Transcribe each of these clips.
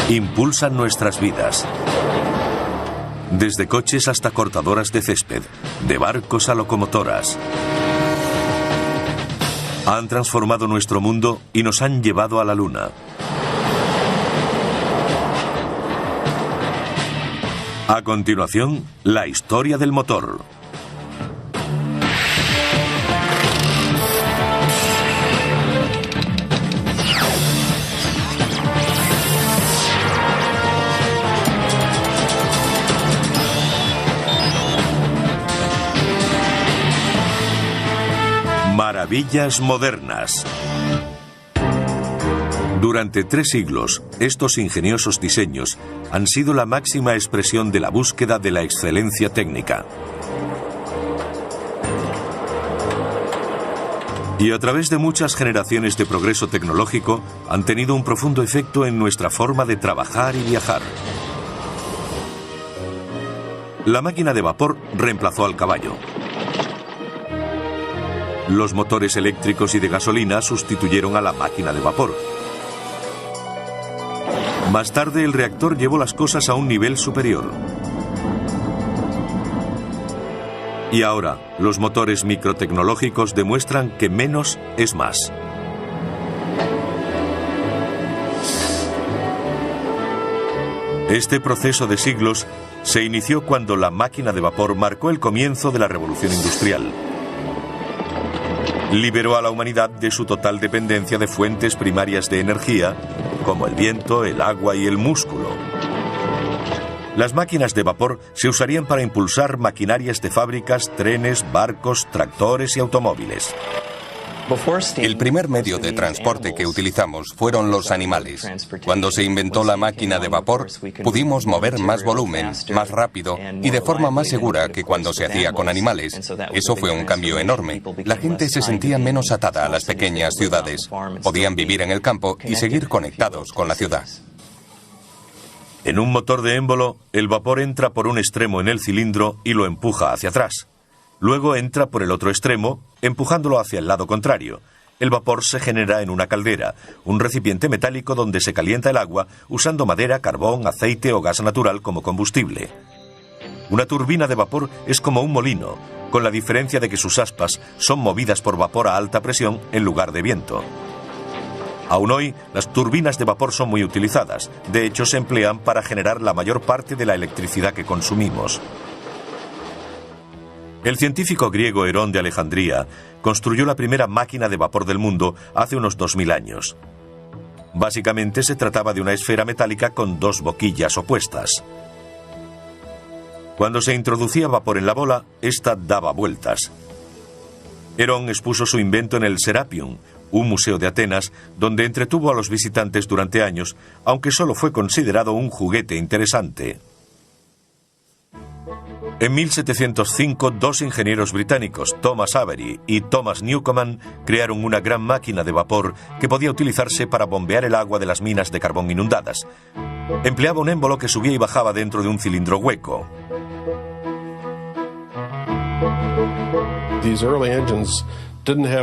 impulsan nuestras vidas. Desde coches hasta cortadoras de césped, de barcos a locomotoras. Han transformado nuestro mundo y nos han llevado a la Luna. A continuación, la historia del motor. Maravillas modernas. Durante 3 siglos, estos ingeniosos diseños han sido la máxima expresión de la búsqueda de la excelencia técnica. Y a través de muchas generaciones de progreso tecnológico, han tenido un profundo efecto en nuestra forma de trabajar y viajar. La máquina de vapor reemplazó al caballo. Los motores eléctricos y de gasolina sustituyeron a la máquina de vapor. Más tarde, el reactor llevó las cosas a un nivel superior. Y ahora, los motores microtecnológicos demuestran que menos es más. Este proceso de siglos se inició cuando la máquina de vapor marcó el comienzo de la revolución industrial. Liberó a la humanidad de su total dependencia de fuentes primarias de energía, como el viento, el agua y el músculo. Las máquinas de vapor se usarían para impulsar maquinarias de fábricas, trenes, barcos, tractores y automóviles. El primer medio de transporte que utilizamos fueron los animales. Cuando se inventó la máquina de vapor, pudimos mover más volumen, más rápido y de forma más segura que cuando se hacía con animales. Eso fue un cambio enorme. La gente se sentía menos atada a las pequeñas ciudades. Podían vivir en el campo y seguir conectados con la ciudad. En un motor de émbolo, el vapor entra por un extremo en el cilindro y lo empuja hacia atrás. Luego entra por el otro extremo, empujándolo hacia el lado contrario. El vapor se genera en una caldera, un recipiente metálico donde se calienta el agua usando madera, carbón, aceite o gas natural como combustible. Una turbina de vapor es como un molino, con la diferencia de que sus aspas son movidas por vapor a alta presión en lugar de viento. Aún hoy, las turbinas de vapor son muy utilizadas. De hecho, se emplean para generar la mayor parte de la electricidad que consumimos. El científico griego Herón de Alejandría construyó la primera máquina de vapor del mundo hace unos 2000 años. Básicamente se trataba de una esfera metálica con 2 boquillas opuestas. Cuando se introducía vapor en la bola, ésta daba vueltas. Herón expuso su invento en el Serapion, un museo de Atenas, donde entretuvo a los visitantes durante años, aunque solo fue considerado un juguete interesante. En 1705, 2 ingenieros británicos, Thomas Avery y Thomas Newcomen, crearon una gran máquina de vapor que podía utilizarse para bombear el agua de las minas de carbón inundadas. Empleaba un émbolo que subía y bajaba dentro de un cilindro hueco.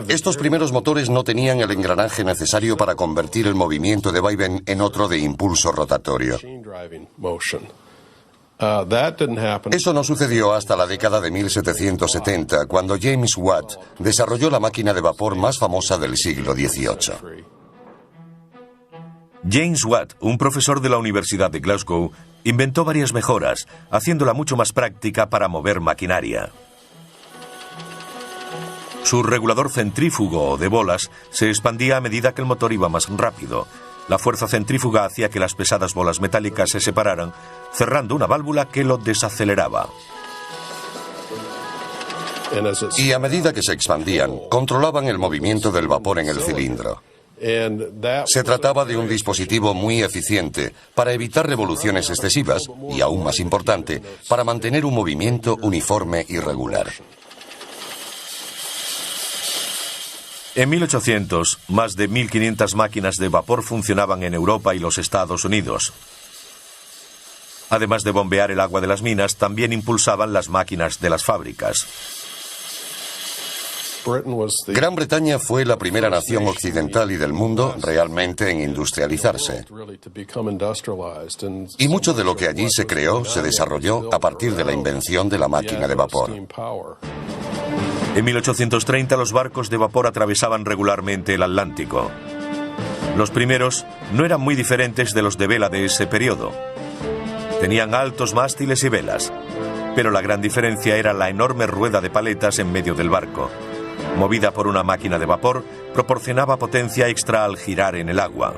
Estos primeros motores no tenían el engranaje necesario para convertir el movimiento de vaivén en otro de impulso rotatorio. Eso no sucedió hasta la década de 1770, cuando James Watt desarrolló la máquina de vapor más famosa del siglo XVIII. James Watt, un profesor de la Universidad de Glasgow, inventó varias mejoras, haciéndola mucho más práctica para mover maquinaria. Su regulador centrífugo o de bolas se expandía a medida que el motor iba más rápido. La fuerza centrífuga hacía que las pesadas bolas metálicas se separaran, cerrando una válvula que lo desaceleraba. Y a medida que se expandían, controlaban el movimiento del vapor en el cilindro. Se trataba de un dispositivo muy eficiente para evitar revoluciones excesivas y, aún más importante, para mantener un movimiento uniforme y regular. En 1800, más de 1.500 máquinas de vapor funcionaban en Europa y los Estados Unidos. Además de bombear el agua de las minas, también impulsaban las máquinas de las fábricas. Gran Bretaña fue la primera nación occidental y del mundo realmente en industrializarse. Y mucho de lo que allí se creó se desarrolló a partir de la invención de la máquina de vapor. En 1830 los barcos de vapor atravesaban regularmente el Atlántico. Los primeros no eran muy diferentes de los de vela de ese periodo. Tenían altos mástiles y velas, pero la gran diferencia era la enorme rueda de paletas en medio del barco. Movida por una máquina de vapor, proporcionaba potencia extra al girar en el agua.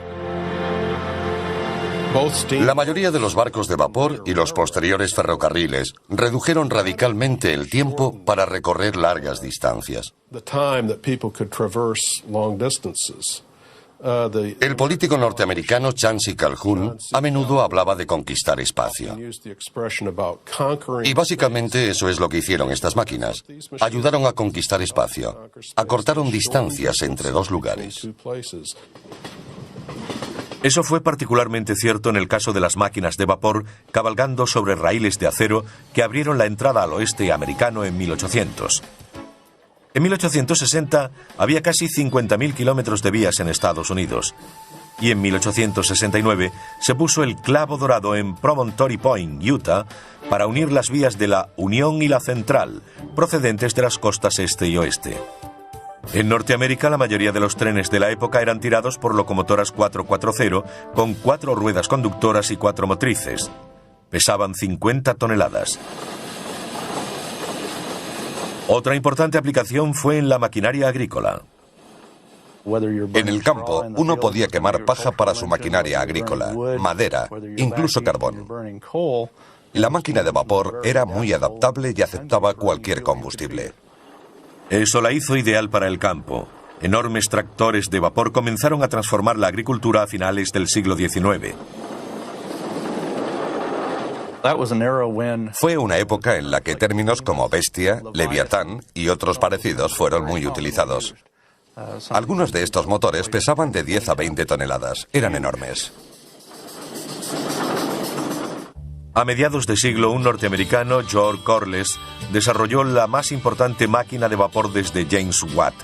La mayoría de los barcos de vapor y los posteriores ferrocarriles redujeron radicalmente el tiempo para recorrer largas distancias. El político norteamericano Chancy Calhoun a menudo hablaba de conquistar espacio. Y básicamente eso es lo que hicieron estas máquinas. Ayudaron a conquistar espacio. Acortaron distancias entre dos lugares. Eso fue particularmente cierto en el caso de las máquinas de vapor cabalgando sobre raíles de acero que abrieron la entrada al oeste americano en 1800. En 1860 había casi 50.000 kilómetros de vías en Estados Unidos. Y en 1869 se puso el clavo dorado en Promontory Point, Utah, para unir las vías de la Unión y la Central, procedentes de las costas este y oeste. En Norteamérica, la mayoría de los trenes de la época eran tirados por locomotoras 440 con 4 ruedas conductoras y 4 motrices. Pesaban 50 toneladas. Otra importante aplicación fue en la maquinaria agrícola. En el campo, uno podía quemar paja para su maquinaria agrícola, madera, incluso carbón. La máquina de vapor era muy adaptable y aceptaba cualquier combustible. Eso la hizo ideal para el campo. Enormes tractores de vapor comenzaron a transformar la agricultura a finales del siglo XIX. Fue una época en la que términos como bestia, leviatán y otros parecidos fueron muy utilizados. Algunos de estos motores pesaban de 10 a 20 toneladas. Eran enormes. A mediados de siglo, un norteamericano, George Corliss, desarrolló la más importante máquina de vapor desde James Watt.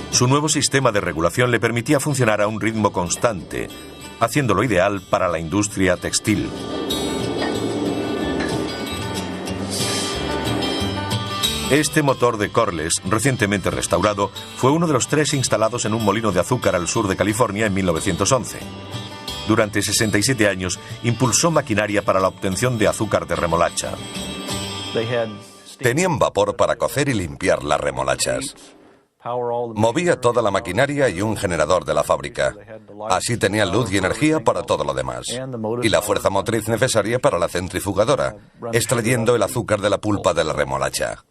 Su nuevo sistema de regulación le permitía funcionar a un ritmo constante, haciéndolo ideal para la industria textil. Este motor de Corliss, recientemente restaurado, fue uno de los 3 instalados en un molino de azúcar al sur de California en 1911. Durante 67 años, impulsó maquinaria para la obtención de azúcar de remolacha. Tenían vapor para cocer y limpiar las remolachas. Movía toda la maquinaria y un generador de la fábrica. Así tenían luz y energía para todo lo demás. Y la fuerza motriz necesaria para la centrifugadora, extrayendo el azúcar de la pulpa de la remolacha.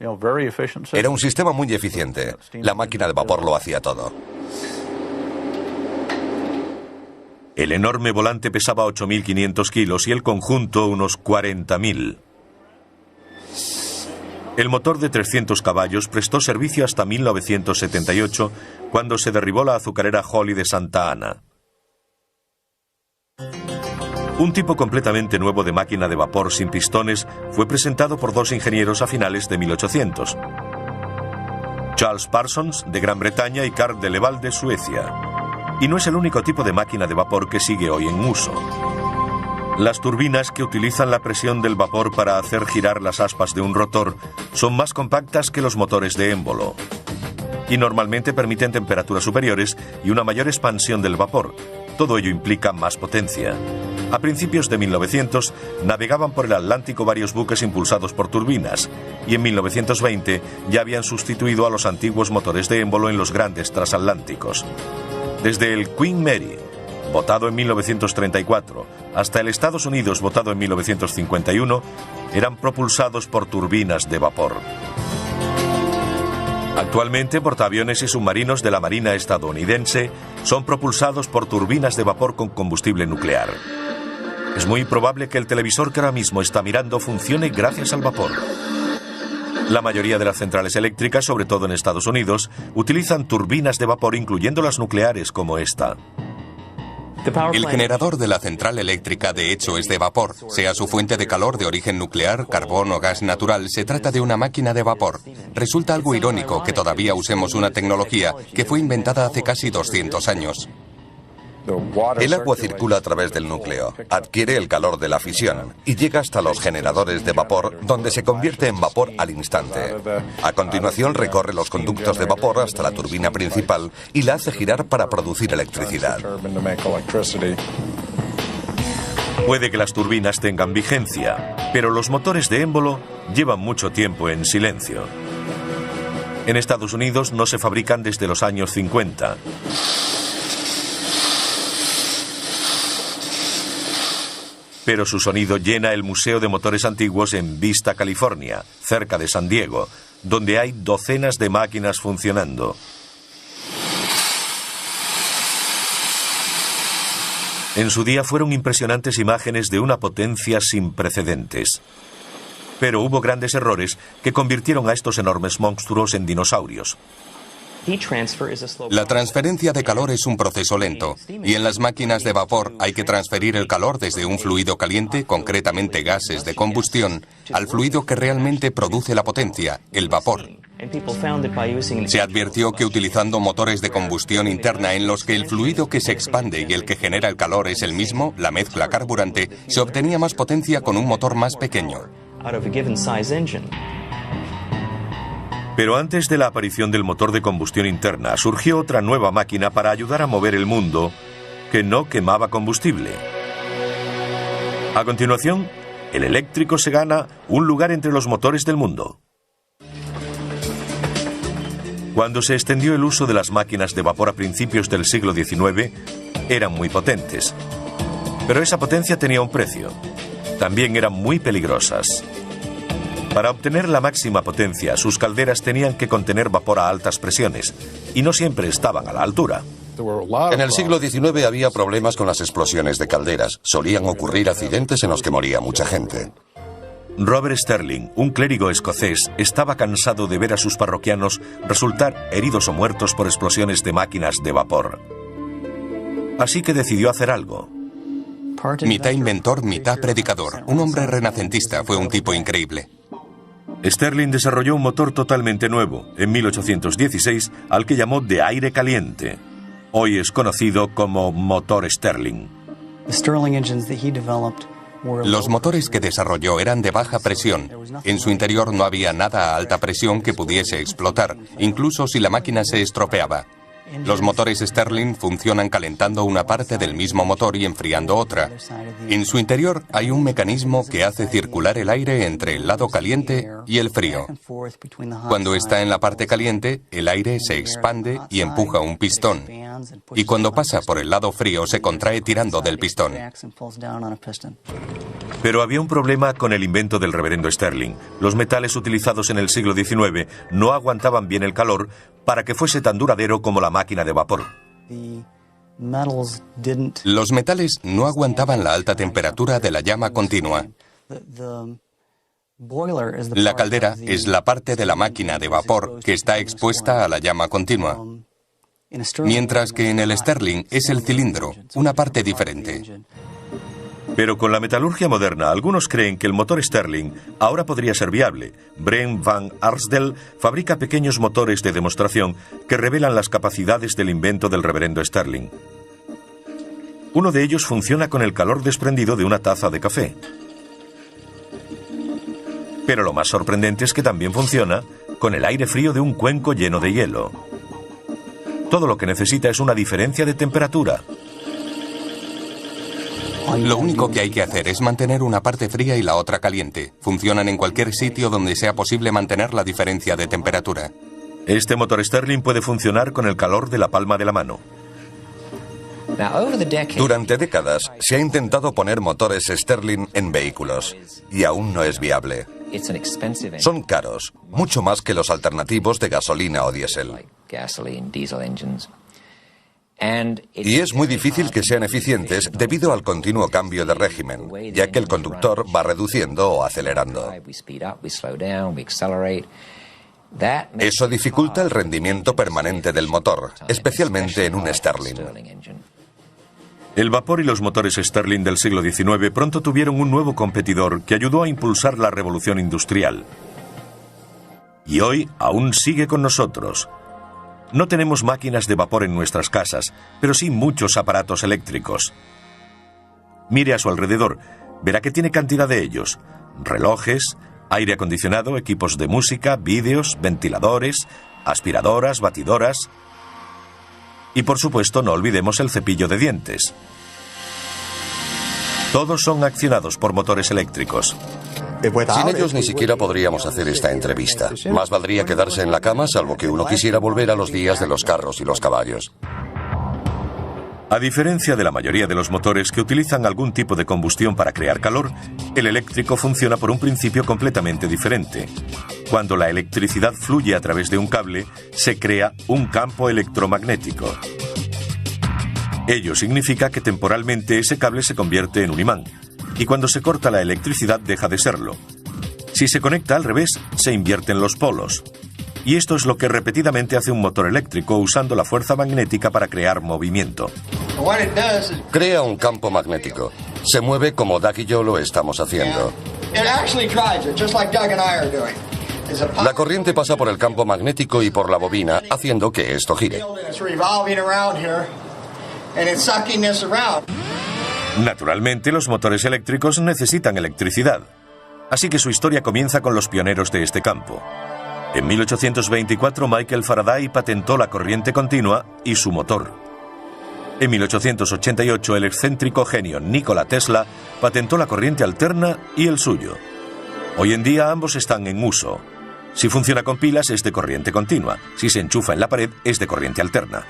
Era un sistema muy eficiente. La máquina de vapor lo hacía todo. El enorme volante pesaba 8.500 kilos y el conjunto unos 40.000. El motor de 300 caballos prestó servicio hasta 1978, cuando se derribó la azucarera Holly de Santa Ana. Un tipo completamente nuevo de máquina de vapor sin pistones fue presentado por 2 ingenieros a finales de 1800. Charles Parsons, de Gran Bretaña, y Carl de Leval, de Suecia. Y no es el único tipo de máquina de vapor que sigue hoy en uso. Las turbinas que utilizan la presión del vapor para hacer girar las aspas de un rotor son más compactas que los motores de émbolo y normalmente permiten temperaturas superiores y una mayor expansión del vapor. Todo ello implica más potencia. A principios de 1900 navegaban por el Atlántico varios buques impulsados por turbinas y en 1920 ya habían sustituido a los antiguos motores de émbolo en los grandes transatlánticos. Desde el Queen Mary, votado en 1934, hasta el Estados Unidos, votado en 1951, eran propulsados por turbinas de vapor. Actualmente, portaaviones y submarinos de la Marina estadounidense son propulsados por turbinas de vapor con combustible nuclear. Es muy probable que el televisor que ahora mismo está mirando funcione gracias al vapor. La mayoría de las centrales eléctricas, sobre todo en Estados Unidos, utilizan turbinas de vapor, incluyendo las nucleares como esta. El generador de la central eléctrica de hecho es de vapor. Sea su fuente de calor de origen nuclear, carbón o gas natural, se trata de una máquina de vapor. Resulta algo irónico que todavía usemos una tecnología que fue inventada hace casi 200 años. El agua circula a través del núcleo, adquiere el calor de la fisión y llega hasta los generadores de vapor, donde se convierte en vapor al instante. A continuación recorre los conductos de vapor hasta la turbina principal y la hace girar para producir electricidad. Puede que las turbinas tengan vigencia, pero los motores de émbolo llevan mucho tiempo en silencio. En Estados Unidos no se fabrican desde los años 50. Pero su sonido llena el Museo de Motores Antiguos en Vista, California, cerca de San Diego, donde hay docenas de máquinas funcionando. En su día fueron impresionantes imágenes de una potencia sin precedentes. Pero hubo grandes errores que convirtieron a estos enormes monstruos en dinosaurios. La transferencia de calor es un proceso lento, y en las máquinas de vapor hay que transferir el calor desde un fluido caliente, concretamente gases de combustión, al fluido que realmente produce la potencia, el vapor. Se advirtió que utilizando motores de combustión interna en los que el fluido que se expande y el que genera el calor es el mismo, la mezcla carburante, se obtenía más potencia con un motor más pequeño. Pero antes de la aparición del motor de combustión interna, surgió otra nueva máquina para ayudar a mover el mundo que no quemaba combustible. A continuación, el eléctrico se gana un lugar entre los motores del mundo. Cuando se extendió el uso de las máquinas de vapor a principios del siglo XIX, eran muy potentes. Pero esa potencia tenía un precio. También eran muy peligrosas. Para obtener la máxima potencia, sus calderas tenían que contener vapor a altas presiones, y no siempre estaban a la altura. En el siglo XIX había problemas con las explosiones de calderas. Solían ocurrir accidentes en los que moría mucha gente. Robert Sterling, un clérigo escocés, estaba cansado de ver a sus parroquianos resultar heridos o muertos por explosiones de máquinas de vapor. Así que decidió hacer algo. Mitad inventor, mitad predicador. Un hombre renacentista, fue un tipo increíble. Sterling desarrolló un motor totalmente nuevo, en 1816, al que llamó de aire caliente. Hoy es conocido como motor Sterling. Los motores que desarrolló eran de baja presión. En su interior no había nada a alta presión que pudiese explotar, incluso si la máquina se estropeaba. Los motores Sterling funcionan calentando una parte del mismo motor y enfriando otra. En su interior hay un mecanismo que hace circular el aire entre el lado caliente y el frío. Cuando está en la parte caliente, el aire se expande y empuja un pistón. Y cuando pasa por el lado frío, se contrae tirando del pistón. Pero había un problema con el invento del reverendo Sterling. Los metales utilizados en el siglo XIX no aguantaban bien el calor para que fuese tan duradero como la máquina de vapor. Los metales no aguantaban la alta temperatura de la llama continua. La caldera es la parte de la máquina de vapor que está expuesta a la llama continua, mientras que en el Sterling es el cilindro, una parte diferente. Pero con la metalurgia moderna, algunos creen que el motor Sterling ahora podría ser viable. Brent van Arsdale fabrica pequeños motores de demostración que revelan las capacidades del invento del reverendo Sterling. Uno de ellos funciona con el calor desprendido de una taza de café. Pero lo más sorprendente es que también funciona con el aire frío de un cuenco lleno de hielo. Todo lo que necesita es una diferencia de temperatura. Lo único que hay que hacer es mantener una parte fría y la otra caliente. Funcionan en cualquier sitio donde sea posible mantener la diferencia de temperatura. Este motor Sterling puede funcionar con el calor de la palma de la mano. Durante décadas se ha intentado poner motores Sterling en vehículos y aún no es viable. Son caros, mucho más que los alternativos de gasolina o diésel. Y es muy difícil que sean eficientes debido al continuo cambio de régimen, ya que el conductor va reduciendo o acelerando. Eso dificulta el rendimiento permanente del motor, especialmente en un Sterling. El vapor y los motores Stirling del siglo XIX pronto tuvieron un nuevo competidor que ayudó a impulsar la revolución industrial. Y hoy aún sigue con nosotros. No tenemos máquinas de vapor en nuestras casas, pero sí muchos aparatos eléctricos. Mire a su alrededor, verá que tiene cantidad de ellos. Relojes, aire acondicionado, equipos de música, vídeos, ventiladores, aspiradoras, batidoras. Y por supuesto no olvidemos el cepillo de dientes. Todos son accionados por motores eléctricos. Sin ellos ni siquiera podríamos hacer esta entrevista. Más valdría quedarse en la cama, salvo que uno quisiera volver a los días de los carros y los caballos. A diferencia de la mayoría de los motores que utilizan algún tipo de combustión para crear calor, el eléctrico funciona por un principio completamente diferente. Cuando la electricidad fluye a través de un cable, se crea un campo electromagnético. Ello significa que temporalmente ese cable se convierte en un imán, y cuando se corta la electricidad deja de serlo. Si se conecta al revés, se invierten los polos. Y esto es lo que repetidamente hace un motor eléctrico usando la fuerza magnética para crear movimiento. Crea un campo magnético. Se mueve como Doug y yo lo estamos haciendo. La corriente pasa por el campo magnético y por la bobina, haciendo que esto gire. Naturalmente, los motores eléctricos necesitan electricidad. Así que su historia comienza con los pioneros de este campo. En 1824, Michael Faraday patentó la corriente continua y su motor. En 1888, el excéntrico genio Nikola Tesla patentó la corriente alterna y el suyo. Hoy en día ambos están en uso. Si funciona con pilas es de corriente continua, si se enchufa en la pared es de corriente alterna.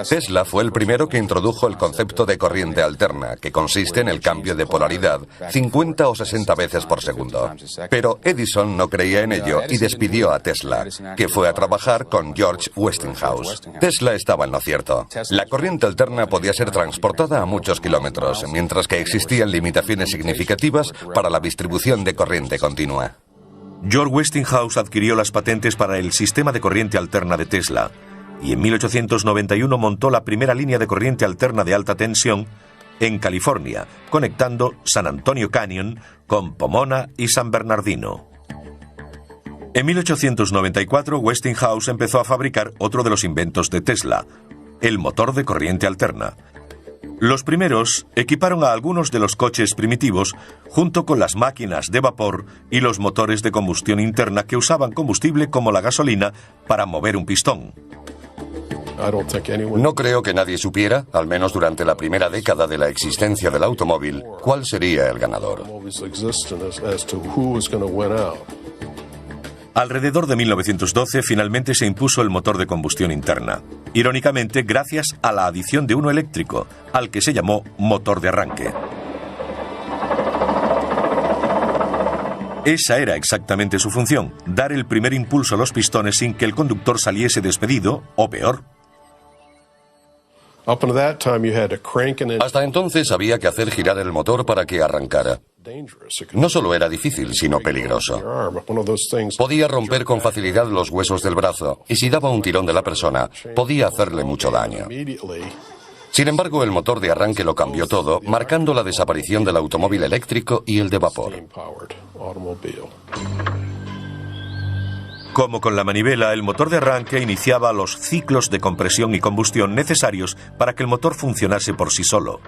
Tesla fue el primero que introdujo el concepto de corriente alterna, que consiste en el cambio de polaridad 50 o 60 veces por segundo. Pero Edison no creía en ello y despidió a Tesla, que fue a trabajar con George Westinghouse. Tesla estaba en lo cierto. La corriente alterna podía ser transportada a muchos kilómetros, mientras que existían limitaciones significativas para la distribución de corriente continua. George Westinghouse adquirió las patentes para el sistema de corriente alterna de Tesla, y en 1891 montó la primera línea de corriente alterna de alta tensión en California, conectando San Antonio Canyon con Pomona y San Bernardino. En 1894, Westinghouse empezó a fabricar otro de los inventos de Tesla, el motor de corriente alterna. Los primeros equiparon a algunos de los coches primitivos junto con las máquinas de vapor y los motores de combustión interna que usaban combustible como la gasolina para mover un pistón. No creo que nadie supiera, al menos durante la primera década de la existencia del automóvil, cuál sería el ganador. Alrededor de 1912 finalmente se impuso el motor de combustión interna, irónicamente gracias a la adición de uno eléctrico, al que se llamó motor de arranque. Esa era exactamente su función, dar el primer impulso a los pistones sin que el conductor saliese despedido, o peor. Hasta entonces había que hacer girar el motor para que arrancara. No solo era difícil, sino peligroso. Podía romper con facilidad los huesos del brazo, y si daba un tirón de la persona, podía hacerle mucho daño. Sin embargo, el motor de arranque lo cambió todo, marcando la desaparición del automóvil eléctrico y el de vapor. Como con la manivela, el motor de arranque iniciaba los ciclos de compresión y combustión necesarios para que el motor funcionase por sí solo.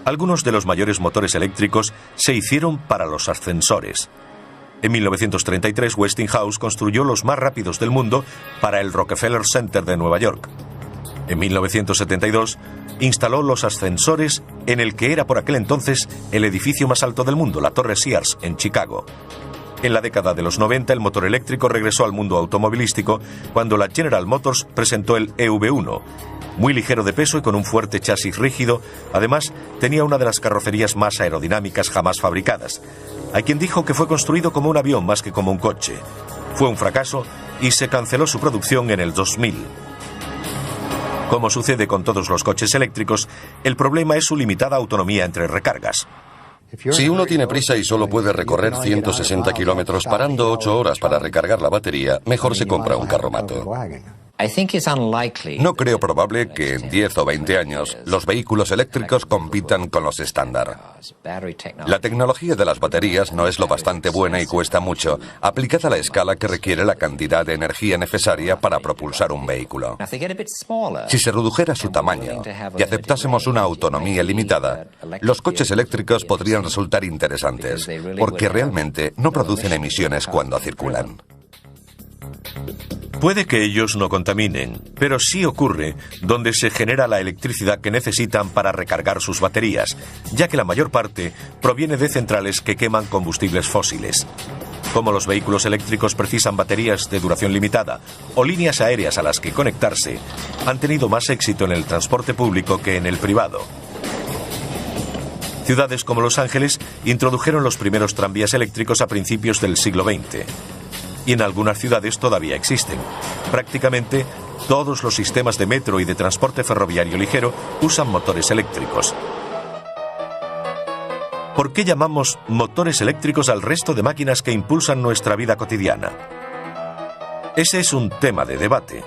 Algunos de los mayores motores eléctricos se hicieron para los ascensores. En 1933, Westinghouse construyó los más rápidos del mundo para el Rockefeller Center de Nueva York. En 1972, instaló los ascensores en el que era por aquel entonces el edificio más alto del mundo, la Torre Sears, en Chicago. En la década de los 90, el motor eléctrico regresó al mundo automovilístico cuando la General Motors presentó el EV1. Muy ligero de peso y con un fuerte chasis rígido, además tenía una de las carrocerías más aerodinámicas jamás fabricadas. Hay quien dijo que fue construido como un avión más que como un coche. Fue un fracaso y se canceló su producción en el 2000. Como sucede con todos los coches eléctricos, el problema es su limitada autonomía entre recargas. Si uno tiene prisa y solo puede recorrer 160 kilómetros parando 8 horas para recargar la batería, mejor se compra un carromato. No creo probable que en 10 o 20 años los vehículos eléctricos compitan con los estándar. La tecnología de las baterías no es lo bastante buena y cuesta mucho, aplicada a la escala que requiere la cantidad de energía necesaria para propulsar un vehículo. Si se redujera su tamaño y aceptásemos una autonomía limitada, los coches eléctricos podrían resultar interesantes, porque realmente no producen emisiones cuando circulan. Puede que ellos no contaminen, pero sí ocurre donde se genera la electricidad que necesitan para recargar sus baterías, ya que la mayor parte proviene de centrales que queman combustibles fósiles. Como los vehículos eléctricos precisan baterías de duración limitada o líneas aéreas a las que conectarse, han tenido más éxito en el transporte público que en el privado. Ciudades como Los Ángeles introdujeron los primeros tranvías eléctricos a principios del siglo XX. Y en algunas ciudades todavía existen. Prácticamente todos los sistemas de metro y de transporte ferroviario ligero usan motores eléctricos. ¿Por qué llamamos motores eléctricos al resto de máquinas que impulsan nuestra vida cotidiana? Ese es un tema de debate,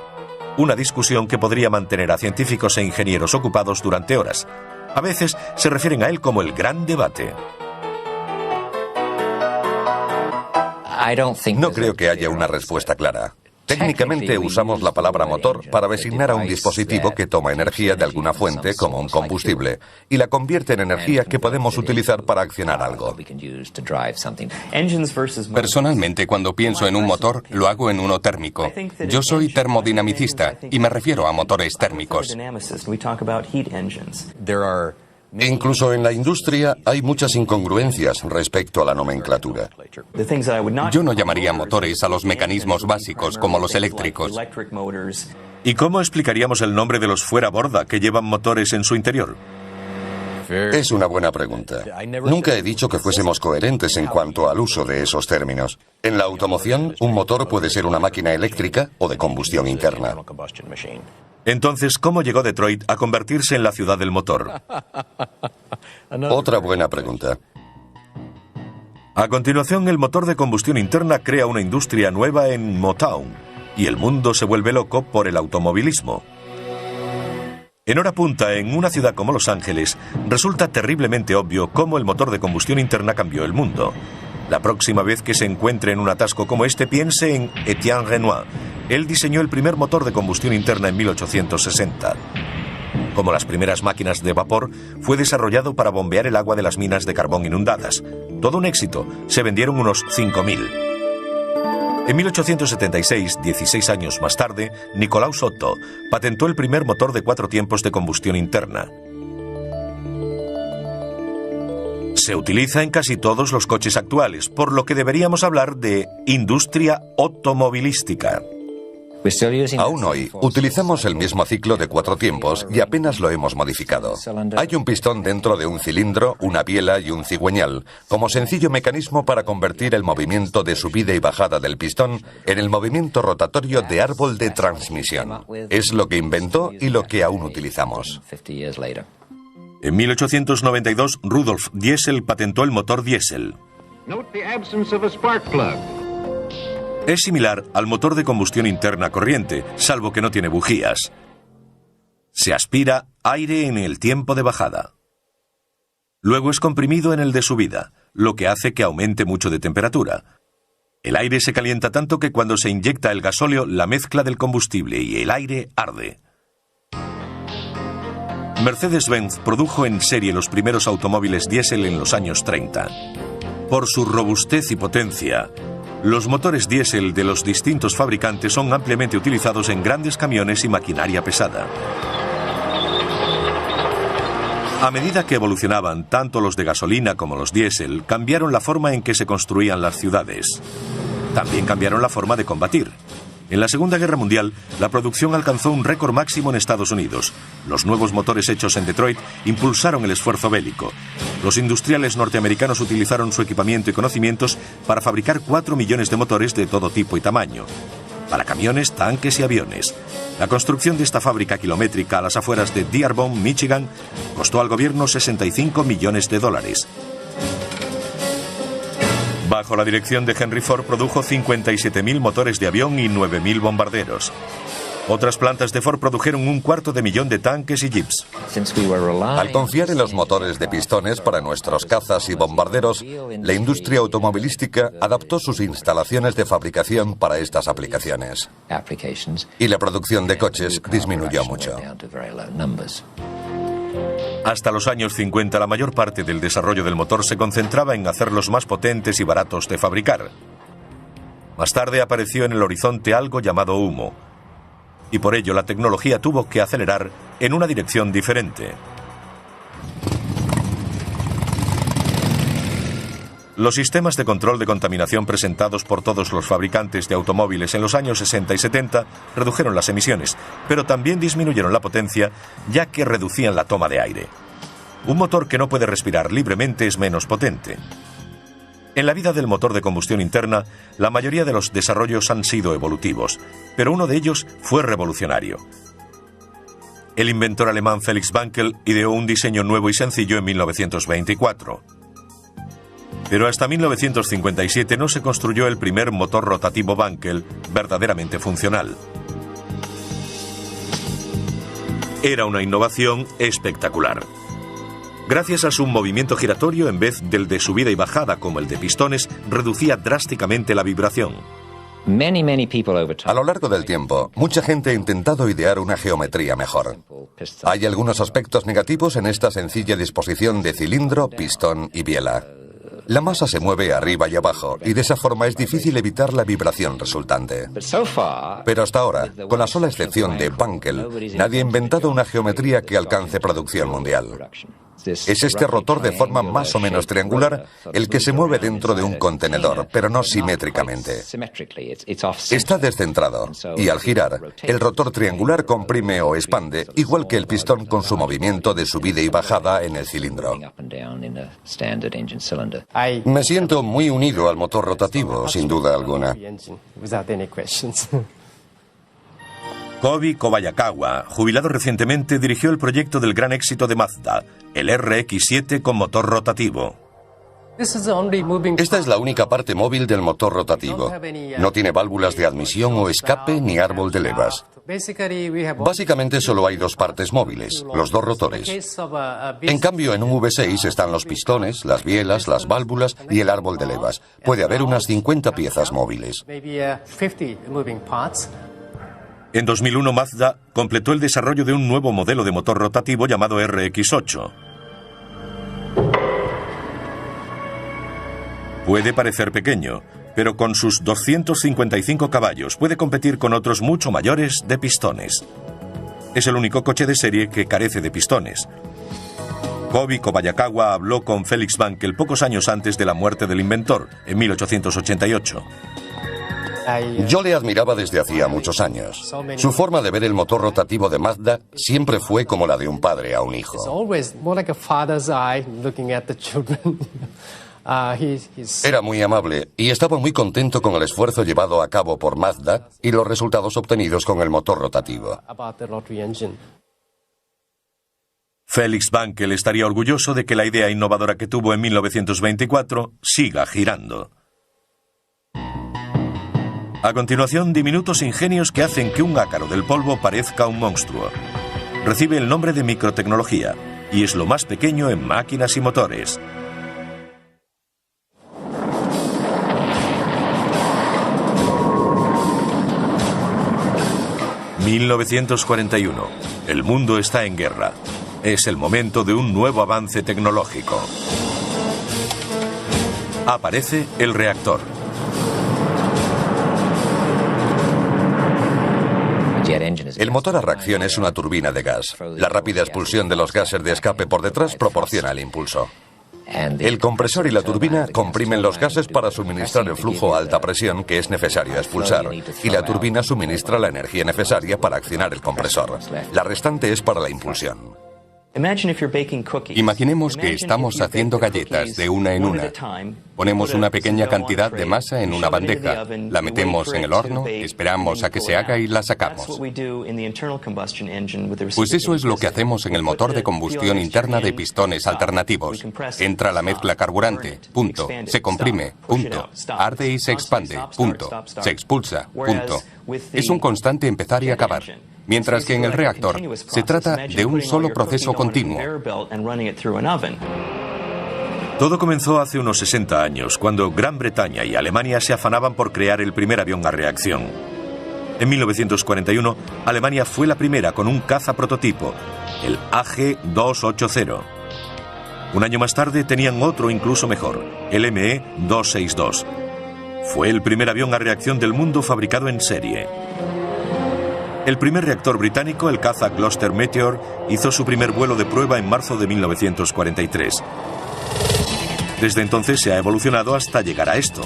una discusión que podría mantener a científicos e ingenieros ocupados durante horas. A veces se refieren a él como el gran debate. No creo que haya una respuesta clara. Técnicamente usamos la palabra motor para designar a un dispositivo que toma energía de alguna fuente, como un combustible, y la convierte en energía que podemos utilizar para accionar algo. Personalmente, cuando pienso en un motor, lo hago en uno térmico. Yo soy termodinamicista y me refiero a motores térmicos. Incluso en la industria hay muchas incongruencias respecto a la nomenclatura. Yo no llamaría motores a los mecanismos básicos como los eléctricos. ¿Y cómo explicaríamos el nombre de los fuera borda que llevan motores en su interior? Es una buena pregunta. Nunca he dicho que fuésemos coherentes en cuanto al uso de esos términos. En la automoción, un motor puede ser una máquina eléctrica o de combustión interna. Entonces, ¿cómo llegó Detroit a convertirse en la ciudad del motor? Otra buena pregunta. A continuación, el motor de combustión interna crea una industria nueva en Motown, y el mundo se vuelve loco por el automovilismo. En hora punta, en una ciudad como Los Ángeles, resulta terriblemente obvio cómo el motor de combustión interna cambió el mundo. La próxima vez que se encuentre en un atasco como este, piense en Etienne Renoir. Él diseñó el primer motor de combustión interna en 1860. Como las primeras máquinas de vapor, fue desarrollado para bombear el agua de las minas de carbón inundadas. Todo un éxito, se vendieron unos 5.000. En 1876, 16 años más tarde, Nicolaus Otto patentó el primer motor de 4 tiempos de combustión interna. Se utiliza en casi todos los coches actuales, por lo que deberíamos hablar de industria automovilística. Aún hoy, utilizamos el mismo ciclo de 4 tiempos y apenas lo hemos modificado. Hay un pistón dentro de un cilindro, una biela y un cigüeñal, como sencillo mecanismo para convertir el movimiento de subida y bajada del pistón en el movimiento rotatorio de árbol de transmisión. Es lo que inventó y lo que aún utilizamos. En 1892, Rudolf Diesel patentó el motor diésel. Es similar al motor de combustión interna corriente, salvo que no tiene bujías. Se aspira aire en el tiempo de bajada. Luego es comprimido en el de subida, lo que hace que aumente mucho de temperatura. El aire se calienta tanto que cuando se inyecta el gasóleo, la mezcla del combustible y el aire arde. Mercedes-Benz produjo en serie los primeros automóviles diésel en los años 30. Por su robustez y potencia, los motores diésel de los distintos fabricantes son ampliamente utilizados en grandes camiones y maquinaria pesada. A medida que evolucionaban, tanto los de gasolina como los diésel cambiaron la forma en que se construían las ciudades. También cambiaron la forma de combatir. En la Segunda Guerra Mundial, la producción alcanzó un récord máximo en Estados Unidos. Los nuevos motores hechos en Detroit impulsaron el esfuerzo bélico. Los industriales norteamericanos utilizaron su equipamiento y conocimientos para fabricar 4 millones de motores de todo tipo y tamaño, para camiones, tanques y aviones. La construcción de esta fábrica kilométrica a las afueras de Dearborn, Michigan, costó al gobierno $65 millones. Bajo la dirección de Henry Ford produjo 57.000 motores de avión y 9.000 bombarderos. Otras plantas de Ford produjeron 250.000 de tanques y jeeps. Al confiar en los motores de pistones para nuestros cazas y bombarderos, la industria automovilística adaptó sus instalaciones de fabricación para estas aplicaciones. Y la producción de coches disminuyó mucho. Hasta los años 50, la mayor parte del desarrollo del motor se concentraba en hacerlos más potentes y baratos de fabricar. Más tarde apareció en el horizonte algo llamado humo, y por ello la tecnología tuvo que acelerar en una dirección diferente. Los sistemas de control de contaminación presentados por todos los fabricantes de automóviles en los años 60 y 70 redujeron las emisiones, pero también disminuyeron la potencia, ya que reducían la toma de aire. Un motor que no puede respirar libremente es menos potente. En la vida del motor de combustión interna, la mayoría de los desarrollos han sido evolutivos, pero uno de ellos fue revolucionario. El inventor alemán Felix Wankel ideó un diseño nuevo y sencillo en 1924. Pero hasta 1957 no se construyó el primer motor rotativo Wankel verdaderamente funcional. Era una innovación espectacular. Gracias a su movimiento giratorio, en vez del de subida y bajada como el de pistones, reducía drásticamente la vibración. A lo largo del tiempo, mucha gente ha intentado idear una geometría mejor. Hay algunos aspectos negativos en esta sencilla disposición de cilindro, pistón y biela. La masa se mueve arriba y abajo y de esa forma es difícil evitar la vibración resultante. Pero hasta ahora, con la sola excepción de Wankel, nadie ha inventado una geometría que alcance producción mundial. Es este rotor de forma más o menos triangular el que se mueve dentro de un contenedor, pero no simétricamente. Está descentrado y al girar, el rotor triangular comprime o expande, igual que el pistón con su movimiento de subida y bajada en el cilindro. Me siento muy unido al motor rotativo, sin duda alguna. Kobi Kobayakawa, jubilado recientemente, dirigió el proyecto del gran éxito de Mazda, el RX-7 con motor rotativo. Esta es la única parte móvil del motor rotativo. No tiene válvulas de admisión o escape ni árbol de levas. Básicamente solo hay dos partes móviles, los dos rotores. En cambio, en un V6 están los pistones, las bielas, las válvulas y el árbol de levas. Puede haber unas 50 piezas móviles. En 2001, Mazda completó el desarrollo de un nuevo modelo de motor rotativo llamado RX-8. Puede parecer pequeño, pero con sus 255 caballos puede competir con otros mucho mayores de pistones. Es el único coche de serie que carece de pistones. Kobi Kobayakawa habló con Felix Wankel pocos años antes de la muerte del inventor, en 1888. Yo le admiraba desde hacía muchos años. Su forma de ver el motor rotativo de Mazda siempre fue como la de un padre a un hijo. Era muy amable y estaba muy contento con el esfuerzo llevado a cabo por Mazda y los resultados obtenidos con el motor rotativo. Felix Wankel estaría orgulloso de que la idea innovadora que tuvo en 1924 siga girando. A continuación, diminutos ingenios que hacen que un ácaro del polvo parezca un monstruo. Recibe el nombre de microtecnología y es lo más pequeño en máquinas y motores. ...1941... El mundo está en guerra. Es el momento de un nuevo avance tecnológico. Aparece el reactor. El motor a reacción es una turbina de gas. La rápida expulsión de los gases de escape por detrás proporciona el impulso. El compresor y la turbina comprimen los gases para suministrar el flujo a alta presión que es necesario expulsar, y la turbina suministra la energía necesaria para accionar el compresor. La restante es para la impulsión. Imaginemos que estamos haciendo galletas de una en una. Ponemos una pequeña cantidad de masa en una bandeja, la metemos en el horno, esperamos a que se haga y la sacamos. Pues eso es lo que hacemos en el motor de combustión interna de pistones alternativos. Entra la mezcla carburante, punto. Se comprime, punto. Arde y se expande, punto. Se expulsa, punto. Es un constante empezar y acabar. Mientras que en el reactor se trata de un solo proceso continuo. Todo comenzó hace unos 60 años, cuando Gran Bretaña y Alemania se afanaban por crear el primer avión a reacción. En 1941, Alemania fue la primera con un caza prototipo, el AG-280. Un año más tarde tenían otro incluso mejor, el ME-262. Fue el primer avión a reacción del mundo fabricado en serie. El primer reactor británico, el caza Gloster Meteor, hizo su primer vuelo de prueba en marzo de 1943. Desde entonces se ha evolucionado hasta llegar a esto.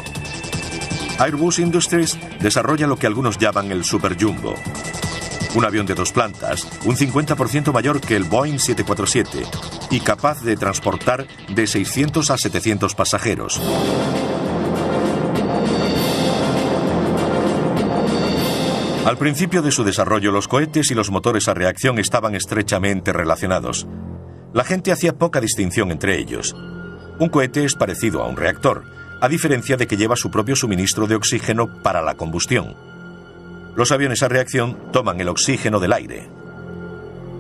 Airbus Industries desarrolla lo que algunos llaman el Super Jumbo. Un avión de 2 plantas, un 50% mayor que el Boeing 747 y capaz de transportar de 600 a 700 pasajeros. Al principio de su desarrollo, los cohetes y los motores a reacción estaban estrechamente relacionados. La gente hacía poca distinción entre ellos. Un cohete es parecido a un reactor, a diferencia de que lleva su propio suministro de oxígeno para la combustión. Los aviones a reacción toman el oxígeno del aire.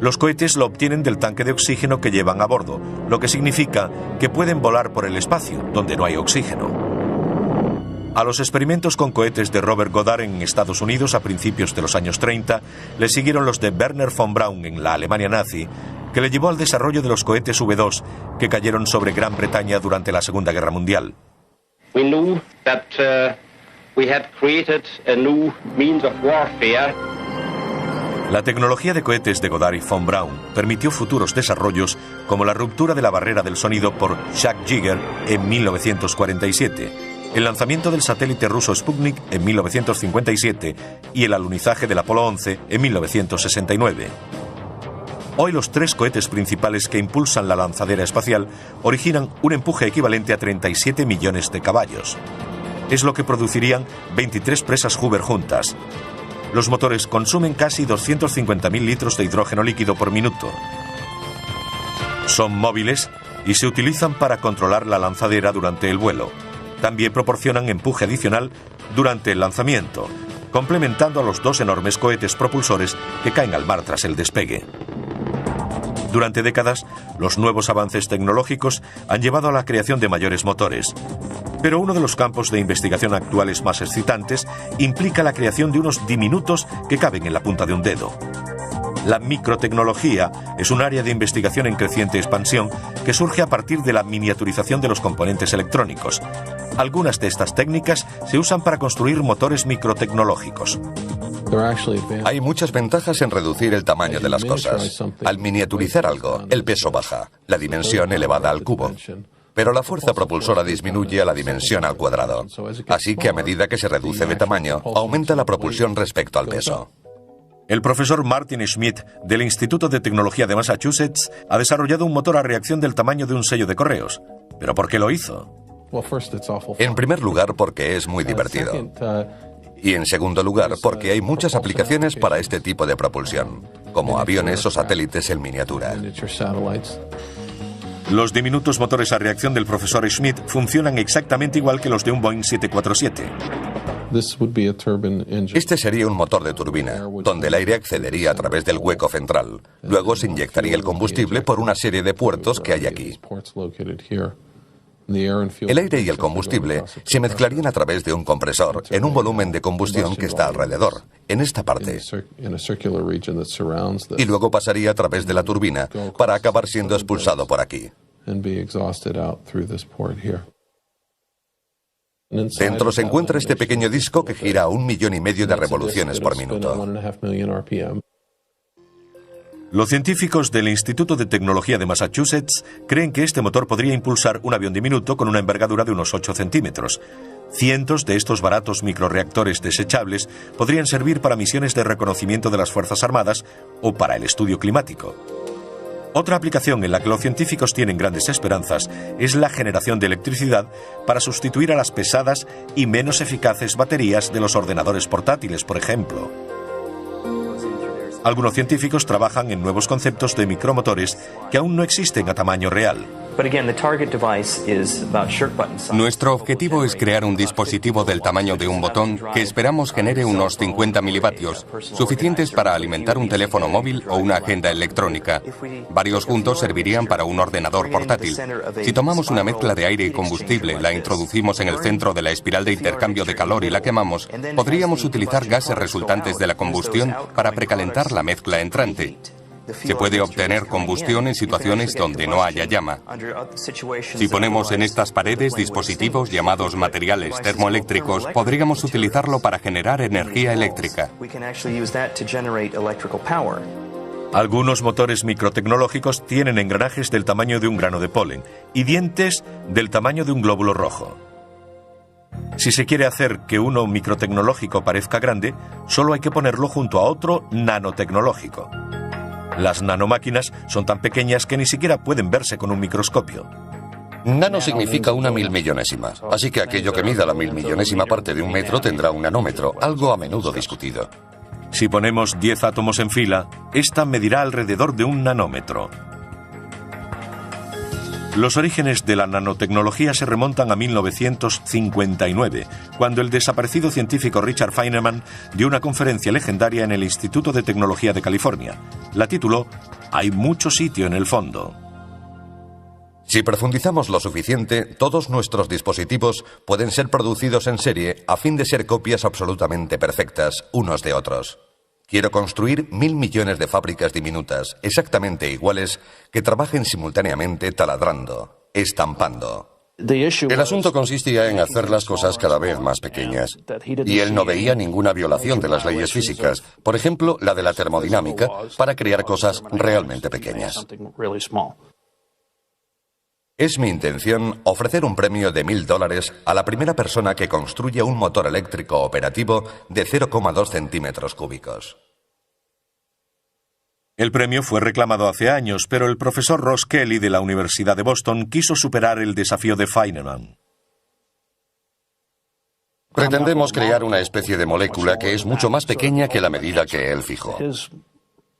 Los cohetes lo obtienen del tanque de oxígeno que llevan a bordo, lo que significa que pueden volar por el espacio, donde no hay oxígeno. A los experimentos con cohetes de Robert Goddard en Estados Unidos a principios de los años 30 le siguieron los de Werner von Braun en la Alemania nazi, que le llevó al desarrollo de los cohetes V2 que cayeron sobre Gran Bretaña durante la Segunda Guerra Mundial. We knew that we had created a new means of warfare. La tecnología de cohetes de Goddard y von Braun permitió futuros desarrollos como la ruptura de la barrera del sonido por Jacques Jiger en 1947, el lanzamiento del satélite ruso Sputnik en 1957 y el alunizaje del Apolo 11 en 1969. Hoy los 3 cohetes principales que impulsan la lanzadera espacial originan un empuje equivalente a 37 millones de caballos. Es lo que producirían 23 presas Hoover juntas. Los motores consumen casi 250.000 litros de hidrógeno líquido por minuto. Son móviles y se utilizan para controlar la lanzadera durante el vuelo. También proporcionan empuje adicional durante el lanzamiento, complementando a los 2 enormes cohetes propulsores que caen al mar tras el despegue. Durante décadas, los nuevos avances tecnológicos han llevado a la creación de mayores motores. Pero uno de los campos de investigación actuales más excitantes implica la creación de unos diminutos que caben en la punta de un dedo. La microtecnología es un área de investigación en creciente expansión que surge a partir de la miniaturización de los componentes electrónicos. Algunas de estas técnicas se usan para construir motores microtecnológicos. Hay muchas ventajas en reducir el tamaño de las cosas. Al miniaturizar algo, el peso baja, la dimensión elevada al cubo. Pero la fuerza propulsora disminuye a la dimensión al cuadrado. Así que a medida que se reduce de tamaño, aumenta la propulsión respecto al peso. El profesor Martin Schmidt del Instituto de Tecnología de Massachusetts ha desarrollado un motor a reacción del tamaño de un sello de correos. ¿Pero por qué lo hizo? En primer lugar, porque es muy divertido. Y en segundo lugar, porque hay muchas aplicaciones para este tipo de propulsión, como aviones o satélites en miniatura. Los diminutos motores a reacción del profesor Schmidt funcionan exactamente igual que los de un Boeing 747. Este sería un motor de turbina, donde el aire accedería a través del hueco central. Luego se inyectaría el combustible por una serie de puertos que hay aquí. El aire y el combustible se mezclarían a través de un compresor en un volumen de combustión que está alrededor, en esta parte. Y luego pasaría a través de la turbina para acabar siendo expulsado por aquí. Dentro se encuentra este pequeño disco que gira a 1,5 millones de revoluciones por minuto. Los científicos del Instituto de Tecnología de Massachusetts creen que este motor podría impulsar un avión diminuto con una envergadura de unos 8 centímetros. Cientos de estos baratos microreactores desechables podrían servir para misiones de reconocimiento de las Fuerzas Armadas o para el estudio climático. Otra aplicación en la que los científicos tienen grandes esperanzas es la generación de electricidad para sustituir a las pesadas y menos eficaces baterías de los ordenadores portátiles, por ejemplo. Algunos científicos trabajan en nuevos conceptos de micromotores que aún no existen a tamaño real. Nuestro objetivo es crear un dispositivo del tamaño de un botón que esperamos genere unos 50 milivatios, suficientes para alimentar un teléfono móvil o una agenda electrónica. Varios juntos servirían para un ordenador portátil. Si tomamos una mezcla de aire y combustible, la introducimos en el centro de la espiral de intercambio de calor y la quemamos, podríamos utilizar gases resultantes de la combustión para precalentar la mezcla entrante. Se puede obtener combustión en situaciones donde no haya llama. Si ponemos en estas paredes dispositivos llamados materiales termoeléctricos, podríamos utilizarlo para generar energía eléctrica. Algunos motores microtecnológicos tienen engranajes del tamaño de un grano de polen y dientes del tamaño de un glóbulo rojo. Si se quiere hacer que uno microtecnológico parezca grande, solo hay que ponerlo junto a otro nanotecnológico. Las nanomáquinas son tan pequeñas que ni siquiera pueden verse con un microscopio. Nano significa una milmillonésima, así que aquello que mida la milmillonésima parte de un metro tendrá un nanómetro, algo a menudo discutido. Si ponemos 10 átomos en fila, esta medirá alrededor de un nanómetro. Los orígenes de la nanotecnología se remontan a 1959, cuando el desaparecido científico Richard Feynman dio una conferencia legendaria en el Instituto de Tecnología de California. La tituló «Hay mucho sitio en el fondo». Si profundizamos lo suficiente, todos nuestros dispositivos pueden ser producidos en serie a fin de ser copias absolutamente perfectas unos de otros. Quiero construir 1.000 millones de fábricas diminutas, exactamente iguales, que trabajen simultáneamente taladrando, estampando. El asunto consistía en hacer las cosas cada vez más pequeñas. Y él no veía ninguna violación de las leyes físicas, por ejemplo, la de la termodinámica, para crear cosas realmente pequeñas. Es mi intención ofrecer un premio de $1.000 a la primera persona que construya un motor eléctrico operativo de 0,2 centímetros cúbicos. El premio fue reclamado hace años, pero el profesor Ross Kelly de la Universidad de Boston quiso superar el desafío de Feynman. Pretendemos crear una especie de molécula que es mucho más pequeña que la medida que él fijó.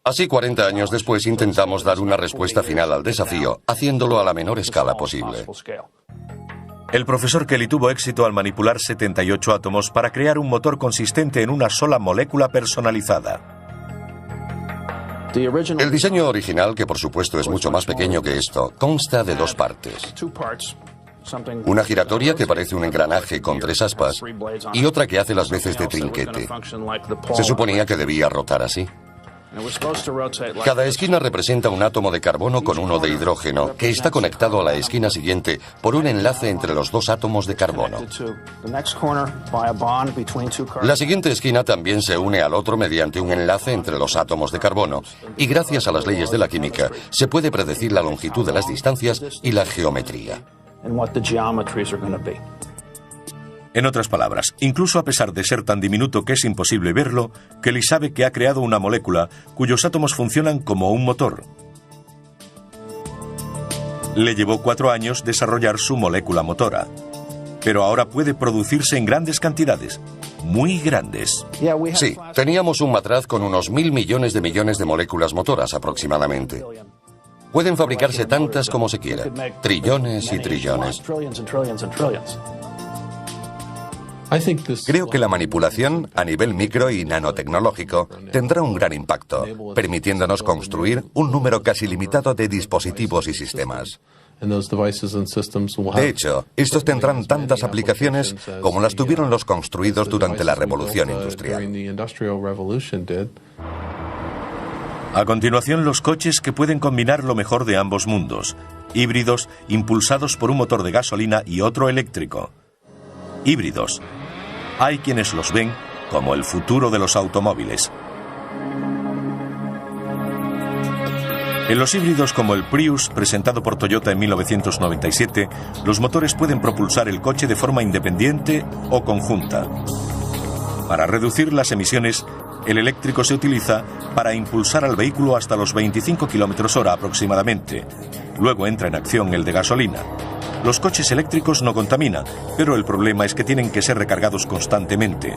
Así, 40 años después, intentamos dar una respuesta final al desafío, haciéndolo a la menor escala posible. El profesor Kelly tuvo éxito al manipular 78 átomos para crear un motor consistente en una sola molécula personalizada. El diseño original, que por supuesto es mucho más pequeño que esto, consta de 2 partes. Una giratoria que parece un engranaje con 3 aspas y otra que hace las veces de trinquete. Se suponía que debía rotar así. Cada esquina representa un átomo de carbono con uno de hidrógeno, que está conectado a la esquina siguiente por un enlace entre los 2 átomos de carbono. La siguiente esquina también se une al otro mediante un enlace entre los átomos de carbono, y gracias a las leyes de la química se puede predecir la longitud de las distancias y la geometría. En otras palabras, incluso a pesar de ser tan diminuto que es imposible verlo, Kelly sabe que ha creado una molécula cuyos átomos funcionan como un motor. Le llevó 4 años desarrollar su molécula motora, pero ahora puede producirse en grandes cantidades, muy grandes. Sí, teníamos un matraz con unos 1.000 millones de moléculas motoras aproximadamente. Pueden fabricarse tantas como se quiera, trillones y trillones. Creo que la manipulación a nivel micro y nanotecnológico tendrá un gran impacto, permitiéndonos construir un número casi limitado de dispositivos y sistemas. De hecho, estos tendrán tantas aplicaciones como las tuvieron los construidos durante la Revolución Industrial. A continuación, los coches que pueden combinar lo mejor de ambos mundos, híbridos impulsados por un motor de gasolina y otro eléctrico. Híbridos. Hay quienes los ven como el futuro de los automóviles. En los híbridos como el Prius, presentado por Toyota en 1997, los motores pueden propulsar el coche de forma independiente o conjunta. Para reducir las emisiones, El eléctrico se utiliza para impulsar al vehículo hasta los 25 km/h aproximadamente. Luego entra en acción el de gasolina. Los coches eléctricos no contaminan, pero el problema es que tienen que ser recargados constantemente.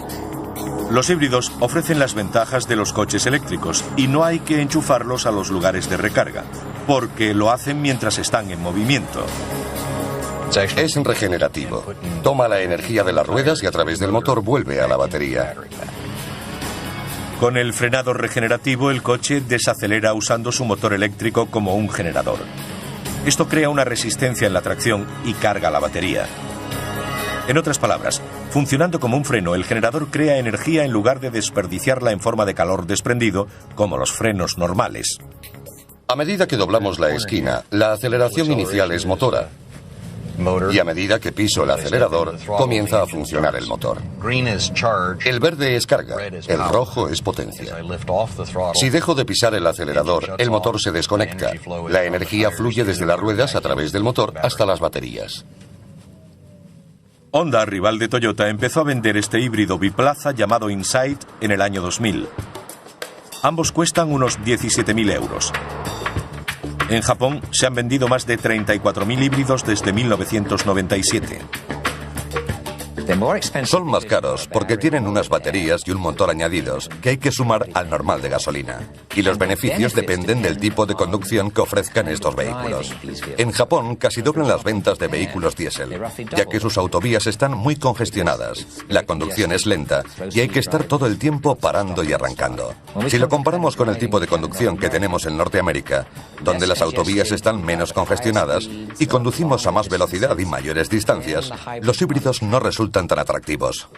Los híbridos ofrecen las ventajas de los coches eléctricos y no hay que enchufarlos a los lugares de recarga, porque lo hacen mientras están en movimiento. Es regenerativo. Toma la energía de las ruedas y a través del motor vuelve a la batería. Con el frenado regenerativo, el coche desacelera usando su motor eléctrico como un generador. Esto crea una resistencia en la tracción y carga la batería. En otras palabras, funcionando como un freno, el generador crea energía en lugar de desperdiciarla en forma de calor desprendido, como los frenos normales. A medida que doblamos la esquina, la aceleración inicial es motora. Y a medida que piso el acelerador, comienza a funcionar el motor. El verde es carga, el rojo es potencia. Si dejo de pisar el acelerador, el motor se desconecta. La energía fluye desde las ruedas a través del motor hasta las baterías. Honda, rival de Toyota, empezó a vender este híbrido biplaza llamado Insight en el año 2000. Ambos cuestan unos 17.000 euros. En Japón se han vendido más de 34.000 híbridos desde 1997. Son más caros porque tienen unas baterías y un motor añadidos que hay que sumar al normal de gasolina. Y los beneficios dependen del tipo de conducción que ofrezcan estos vehículos. En Japón casi doblan las ventas de vehículos diésel, ya que sus autovías están muy congestionadas. La conducción es lenta y hay que estar todo el tiempo parando y arrancando. Si lo comparamos con el tipo de conducción que tenemos en Norteamérica, donde las autovías están menos congestionadas y conducimos a más velocidad y mayores distancias, los híbridos no resultan tan atractivos.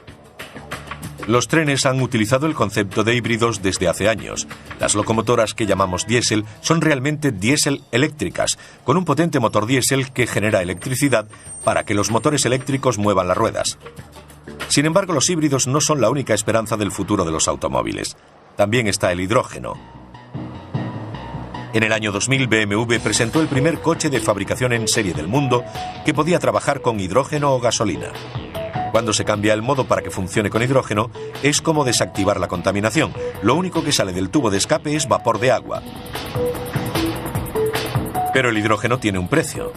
Los trenes han utilizado el concepto de híbridos desde hace años. Las locomotoras que llamamos diésel son realmente diésel eléctricas, con un potente motor diésel que genera electricidad para que los motores eléctricos muevan las ruedas. Sin embargo, los híbridos no son la única esperanza del futuro de los automóviles. También está el hidrógeno. En el año 2000, BMW presentó el primer coche de fabricación en serie del mundo que podía trabajar con hidrógeno o gasolina. Cuando se cambia el modo para que funcione con hidrógeno, es como desactivar la contaminación. Lo único que sale del tubo de escape es vapor de agua. Pero el hidrógeno tiene un precio.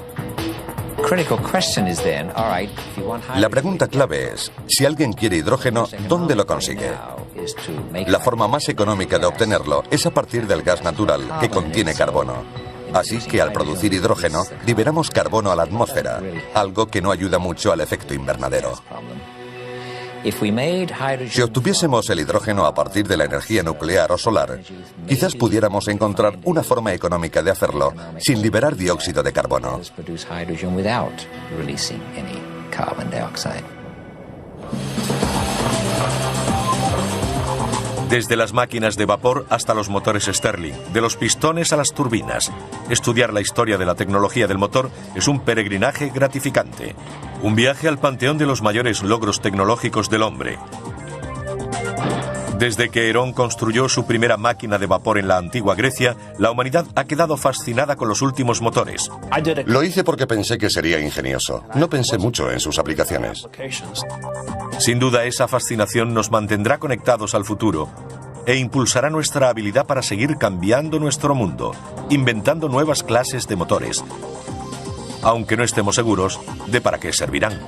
La pregunta clave es, si alguien quiere hidrógeno, ¿dónde lo consigue? La forma más económica de obtenerlo es a partir del gas natural, que contiene carbono. Así que al producir hidrógeno, liberamos carbono a la atmósfera, algo que no ayuda mucho al efecto invernadero. Si obtuviésemos el hidrógeno a partir de la energía nuclear o solar, quizás pudiéramos encontrar una forma económica de hacerlo sin liberar dióxido de carbono. Desde las máquinas de vapor hasta los motores Stirling, de los pistones a las turbinas. Estudiar la historia de la tecnología del motor es un peregrinaje gratificante. Un viaje al panteón de los mayores logros tecnológicos del hombre. Desde que Herón construyó su primera máquina de vapor en la antigua Grecia, la humanidad ha quedado fascinada con los últimos motores. Lo hice porque pensé que sería ingenioso. No pensé mucho en sus aplicaciones. Sin duda, esa fascinación nos mantendrá conectados al futuro e impulsará nuestra habilidad para seguir cambiando nuestro mundo, inventando nuevas clases de motores, aunque no estemos seguros de para qué servirán.